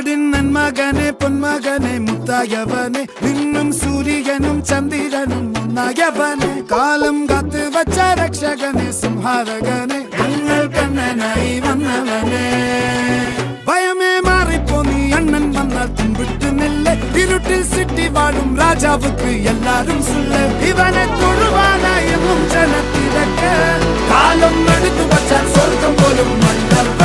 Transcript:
നാടിൻ നന്മകനെ പൊന്മകനെ മുത്തായവനെ നിന്നും സൂര്യനും ചന്ദ്രനും ഒന്നായവനെ കാലം കാത്ത് വച്ച രക്ഷകനെ സംഹാരകനെ ഞങ്ങൾ കണ്ണനായി വന്നവനെ ഭയമേ മാറിപ്പോ നീ അണ്ണൻ വന്നാൽ തുമ്പിട്ട് നെല്ല് ഇരുട്ടിൽ സിറ്റി വാഴും രാജാവുക്ക് എല്ലാരും സുല്ല് ഇവനെ തൊഴുവാനായും ജനത്തിരക്ക് കാലം എടുത്തു വച്ചാൽ സ്വർഗം പോലും മണ്ഡലം